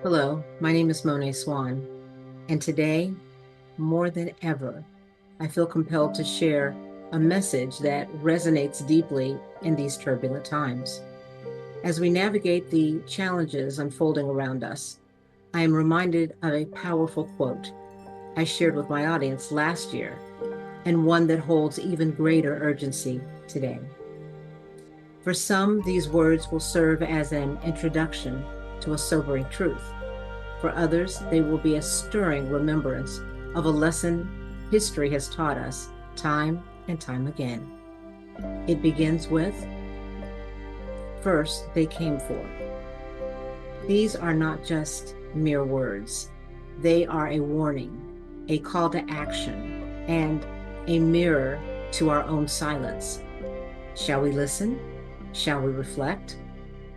Hello, my name is Monet Swan, and today, more than ever, I feel compelled to share a message that resonates deeply in these turbulent times. As we navigate the challenges unfolding around us, I am reminded of a powerful quote I shared with my audience last year, and one that holds even greater urgency today. For some, these words will serve as an introduction to a sobering truth. For others, they will be a stirring remembrance of a lesson history has taught us time and time again. It begins with, first they came for. These are not just mere words. They are a warning, a call to action, and a mirror to our own silence. Shall we listen? Shall we reflect?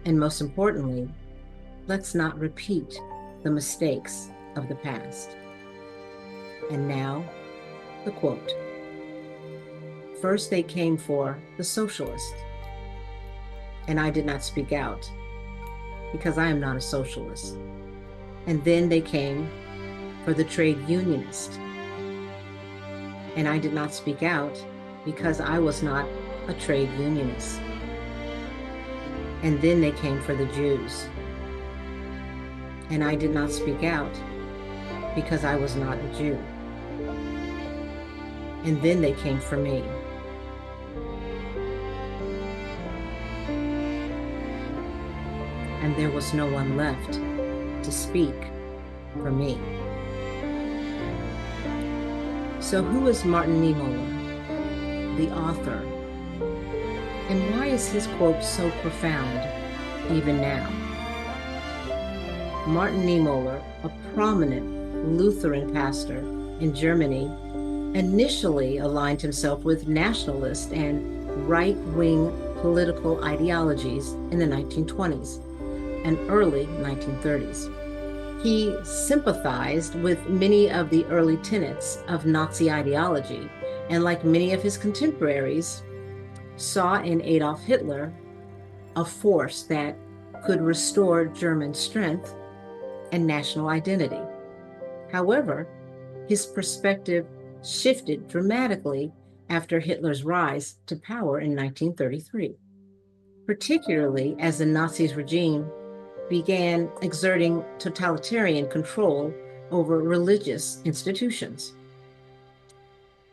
And most importantly, let's not repeat the mistakes of the past. And now, the quote. First they came for the socialist, and I did not speak out because I am not a socialist. And then they came for the trade unionist, and I did not speak out because I was not a trade unionist. And then they came for the Jews, and I did not speak out because I was not a Jew. And then they came for me. And there was no one left to speak for me. So who is Martin Niemöller, the author? And why is his quote so profound even now? Martin Niemöller, a prominent Lutheran pastor in Germany, initially aligned himself with nationalist and right-wing political ideologies in the 1920s and early 1930s. He sympathized with many of the early tenets of Nazi ideology, and like many of his contemporaries, saw in Adolf Hitler a force that could restore German strength and national identity. However, his perspective shifted dramatically after Hitler's rise to power in 1933, particularly as the Nazi regime began exerting totalitarian control over religious institutions.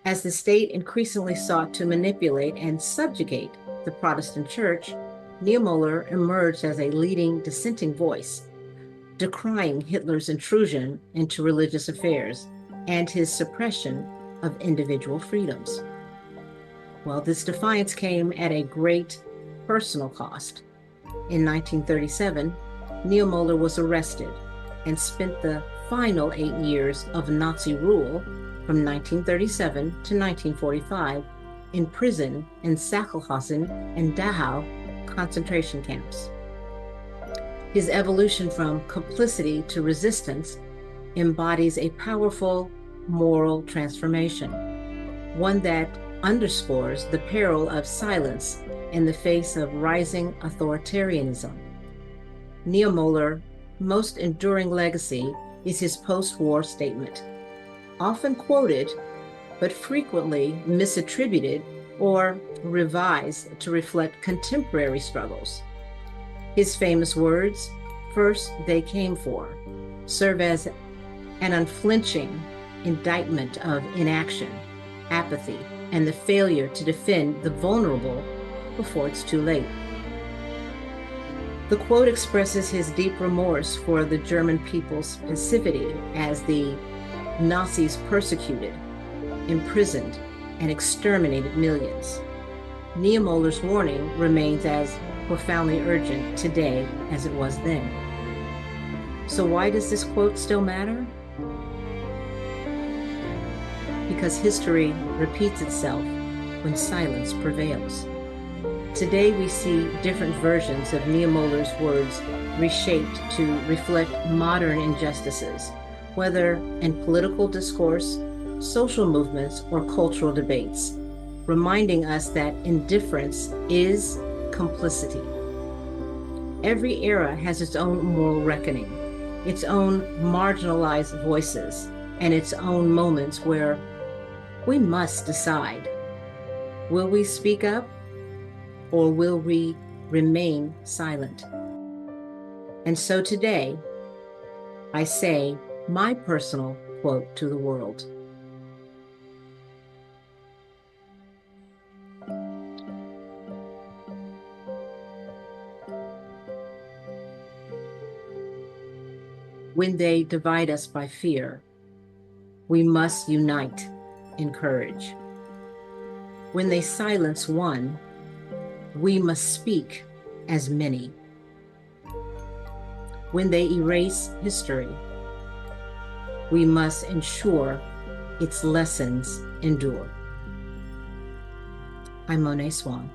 As the state increasingly sought to manipulate and subjugate the Protestant Church, Niemöller emerged as a leading dissenting voice, decrying Hitler's intrusion into religious affairs and his suppression of individual freedoms. Well, this defiance came at a great personal cost. In 1937, Niemöller was arrested and spent the final 8 years of Nazi rule from 1937 to 1945 in prison in Sachsenhausen and Dachau concentration camps. His evolution from complicity to resistance embodies a powerful moral transformation, one that underscores the peril of silence in the face of rising authoritarianism. Niemöller's most enduring legacy is his post-war statement, often quoted, but frequently misattributed or revised to reflect contemporary struggles. His famous words, "First they came for," serve as an unflinching indictment of inaction, apathy, and the failure to defend the vulnerable before it's too late. The quote expresses his deep remorse for the German people's passivity as the Nazis persecuted, imprisoned, and exterminated millions. Niemöller's warning remains as profoundly urgent today as it was then. So why does this quote still matter? Because history repeats itself when silence prevails. Today we see different versions of Niemöller's words reshaped to reflect modern injustices, whether in political discourse, social movements, or cultural debates, reminding us that indifference is complicity. Every era has its own moral reckoning, its own marginalized voices, and its own moments where we must decide. Will we speak up, or will we remain silent? And so today, I say my personal quote to the world. When they divide us by fear, we must unite in courage. When they silence one, we must speak as many. When they erase history, we must ensure its lessons endure. I'm Monet Swan.